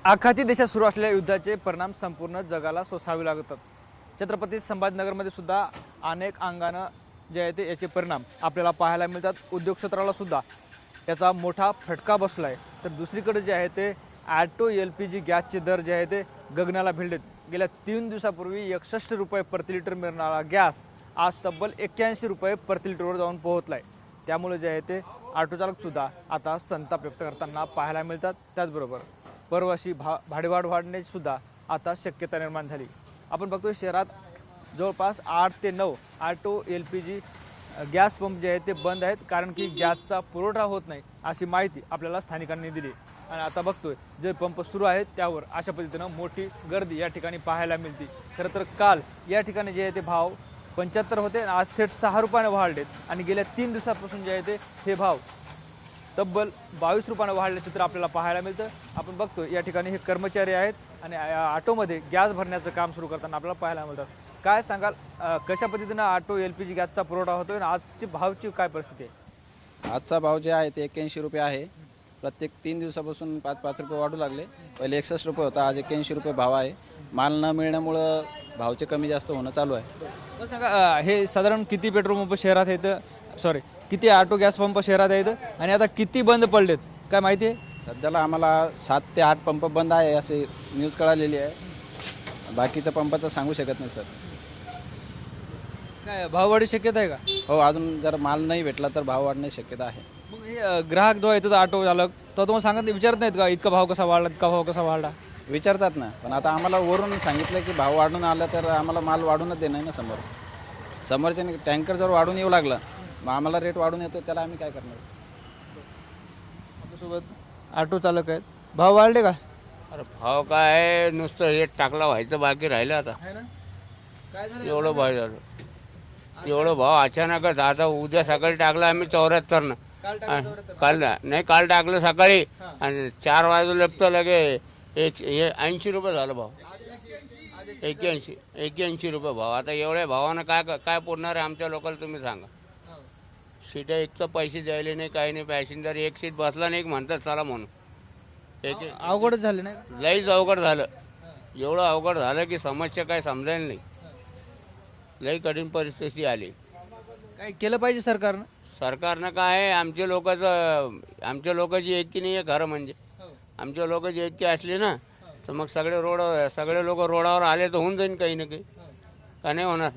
आखाती देशात सुरू असलेल्या युद्धाचे परिणाम संपूर्ण जगाला सोसावे लागतात. छत्रपती संभाजीनगरमध्ये सुद्धा अनेक अंगानं जे आहे ते याचे परिणाम आपल्याला पाहायला मिळतात. उद्योग क्षेत्राला सुद्धा याचा मोठा फटका बसला आहे. तर दुसरीकडे जे आहे ते ॲटो LPG गॅसचे दर जे आहे ते गगनाला भिडलेत. गेल्या 3 दिवसापूर्वी 61 रुपये प्रति लिटर मिळणारा गॅस आज तब्बल 81 रुपये प्रति लिटरवर जाऊन पोहोचला आहे. त्यामुळे जे आहे ते ऑटोचालकसुद्धा आता संताप व्यक्त करताना पाहायला मिळतात. त्याचबरोबर परवाशी भाडेवाढ वाढण्याची सुद्धा आता शक्यता निर्माण झाली. आपण बघतोय शहरात जवळपास 8 ते 9 ऑटो LPG गॅस पंप जे आहेत ते बंद आहेत, कारण की गॅसचा पुरवठा होत नाही अशी माहिती आपल्याला स्थानिकांनी दिली. आणि आता बघतोय जे पंप सुरू आहेत त्यावर अशा पद्धतीनं मोठी गर्दी या ठिकाणी पाहायला मिळते. खरं तर काल या ठिकाणी जे आहे ते भाव 75 होते, आज थेट 6 रुपयाने वाढलेत. आणि गेल्या 3 दिवसापासून जे आहे ते हे भाव तब्बल 22 रुपयाने वाढल्याचे चित्र आपल्याला पाहायला मिळतं. आपण बघतो या ठिकाणी हे कर्मचारी आहेत आणि ऑटोमध्ये गॅस भरण्याचं काम सुरू करताना आपल्याला पाहायला मिळतात. काय सांगाल, कशा पद्धतीनं ऑटो LPG गॅसचा पुरवठा होतोय आणि आजची भावची काय परिस्थिती आहे? आजचा भाव जे आहे ते 81 रुपये आहे. प्रत्येक 3 दिवसापासून 5-5 रुपये वाढू लागले. पहिले 61 रुपये होता, आज 81 रुपये भाव आहे. माल न मिळण्यामुळं भावचे कमी जास्त होणं चालू आहे. मग सांगा, हे साधारण किती पेट्रोल पंप शहरात आहेत, किती ऑटो गॅस पंप शहरात आहेत आणि आता किती बंद पडलेत काय माहिती आहे? सध्याला आम्हाला 7 ते 8 पंप बंद आहे असे न्यूज कळालेली आहे. बाकीच्या पंपाचं सांगू शकत नाही सर. काय भाव शक्यता आहे का? हो, अजून जर माल नाही भेटला तर भाव वाढण्याची शक्यता आहे. मग हे ग्राहक जो येतात ऑटो चालक तो तुम्हाला सांगत विचारत नाहीत का इतका भाव कसा वाढला, इतका भाव कसा वाढला? विचारतात ना, पण आता आम्हाला वरून सांगितलं की भाव वाढून आला तर आम्हाला माल वाढूनच देणं आहे ना. समोरच्या टँकर जर वाढून येऊ लागला मग आम्हाला रेट वाढून येतो, त्याला आम्ही काय करणार? आपल्यासोबत ऑटो चालक आहेत, भाव वाढले का? अरे भाव काय आहे, नुसतं हे टाकला व्हायचं बाकी राहिलं. आता आहे ना? काय झालं? एवढं भाव झालं, एवढं भाव अचानकच. आता उद्या सकाळी टाकलं आम्ही 74 काल टाकलं तेवढं काल नाही, काल टाकलं सकाळी आणि 4 वाजता लपतं लगे हे 80 रुपये झालं भाव. 81 रुपये भाव. आता एवढ्या भावानं काय काय पुरणार आहे आमच्या लोकल? तुम्ही सांगा. सीटा एक तर पैसे द्यायले नाही, काही नाही. पॅसेंजर एक सीट बसला नाही म्हणतात चला म्हणून. अवघडच झाले नाही का? लईच अवघड झालं. एवढं अवघड झालं की समस्या काय समजायला नाही. लई कठीण परिस्थिती आली. काय केलं पाहिजे सरकारनं? सरकारनं काय आहे, आमच्या लोकांची एकी नाही आहे खरं म्हणजे. आमच्या लोकांची एकी असली ना तर मग सगळे लोक रोडावर आले तर होऊन जाईन काही ना काही. का नाही होणार?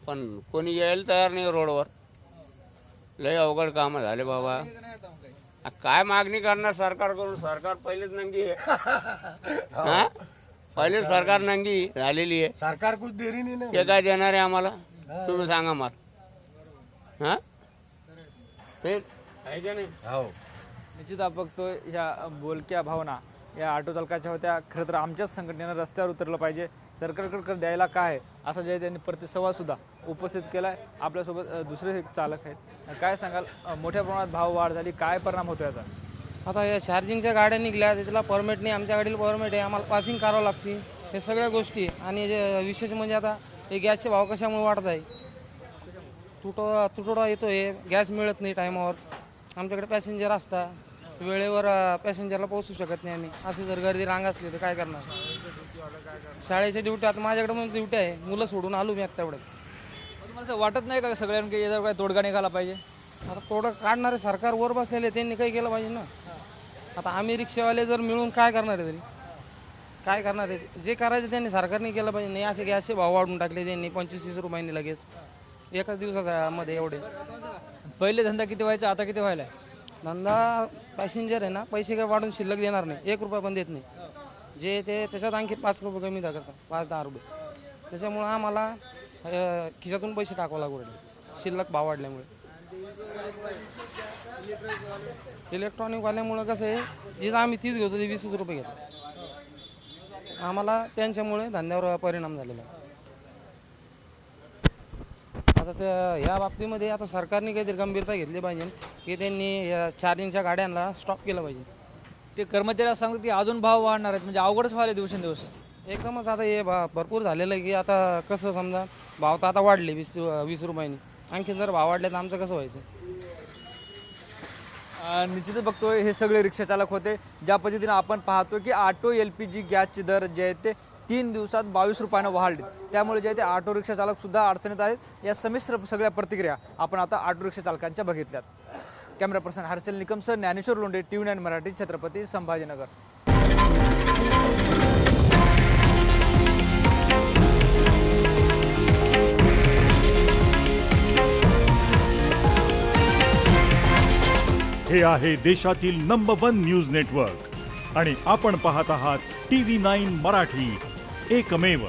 पण कोणी यायला तयार नाही रोडवर. लय अवघड कामं झाले बाबा. काय मागणी करणार सरकारकडून? सरकार पहिलेच नंगी आहे. हा, पहिले सरकार नंगी झालेली आहे. सरकार कुछ देरी नहीं ना. ते काय देणार आहे आम्हाला? तुम्ही सांगा मला. हा, ते आहे का नाही? हो. निश्चित आपण बघतोय ह्या बोलक्या भावना या ऑटो चालकाच्या होत्या. खरं तर आमच्याच संघटनेनं रस्त्यावर उतरलं पाहिजे, सरकारकडे द्यायला काय असं जे त्यांनी प्रतिसंवाद सुद्धा उपस्थित केला आहे. आपल्यासोबत दुसरे एक चालक आहेत. काय सांगाल, मोठ्या प्रमाणात भाव वाढ झाली, काय परिणाम होतो याचा? आता या चार्जिंगच्या गाड्या निघल्या, त्याला परमिट नाही. आमच्या गाडीला परमिट आहे, आम्हाला पासिंग करावं लागते. हे सगळ्या गोष्टी. आणि जे विशेष म्हणजे आता हे गॅसचे भाव कशामुळे वाढत आहे? तुटवडा येतो आहे, गॅस मिळत नाही टायमावर. आमच्याकडे पॅसेंजर असतात, वेळेवर पॅसेंजरला पोहोचू शकत नाही आम्ही. अशी जर गर्दी रांग असली तर काय करणार? शाळेच्या ड्युटी, आता माझ्याकडे पण ड्युटी आहे, मुलं सोडून आलो मी आता. एवढं तुम्हाला असं वाटत नाही का सगळ्यांना की याच्यावर काय तोडगा निघाला पाहिजे? आता तोडं काढणारे सरकार वर बसलेले, त्यांनी काही केलं पाहिजे ना. आता आम्ही रिक्षावाले जर मिळून काय करणार आहे? तरी काय करणार आहे? जे करायचं त्यांनी सरकारने केलं पाहिजे. नाही असे गॅसचे भाव वाढून टाकले त्यांनी 25-30 रुपयांनी लगेच एकाच दिवसामध्ये एवढे. पहिले धंदा किती व्हायचा, आता किती व्हायला? धंदा पॅसेंजर आहे ना, पैसे काय वाढून शिल्लक देणार नाही, 1 रुपया पण देत नाही. जे ते त्याच्यात आणखी 5 रुपये कमी करतात, 5-10 रुपये. त्याच्यामुळं आम्हाला खिशातून पैसे टाकावं लागू राहिले शिल्लक भाव वाढल्यामुळे. इलेक्ट्रॉनिकवाल्यामुळं कसं आहे, जिथं आम्ही 30 घेतो ते 20 रुपये घेतो. आम्हाला त्यांच्यामुळे धंद्यावर परिणाम झालेला आहे. आता त्या ह्या बाबतीमध्ये आता सरकारने काहीतरी गंभीरता घेतली पाहिजे की त्यांनी या चार्जिंगच्या गाड्यांना स्टॉप केलं पाहिजे. ते कर्मचारी सांगतात की अजून भाव वाढणार आहेत, म्हणजे अवघडच व्हायला दिवसेंदिवस. एकदमच आता हे भरपूर झालेलं आहे की आता कसं समजा भाव तर आता वाढले 20 रुपयांनी. आणखीन जर भाव वाढले तर आमचं कसं व्हायचं? निश्चितच बघतोय हे सगळे रिक्षा चालक होते. ज्या पद्धतीने आपण पाहतो की ऑटो LPG गॅसचे दर जे आहेत ते 3 दिवसात 22 रुपयानं वाढले. त्यामुळे जे आहे ते ऑटो रिक्षा चालक सुद्धा अडचणीत आहेत. या संमिश्र सगळ्या प्रतिक्रिया आपण आता ऑटो रिक्षा चालकांच्या बघितल्यात. कॅमेरा पर्सन हर्षल निकमसह ज्ञानेश्वर लोंढे, TV9 मराठी, छत्रपती संभाजीनगर. हे आहे देशातील नंबर 1 न्यूज नेटवर्क आणि आपण पाहत आहात TV9 मराठी, एकमेव.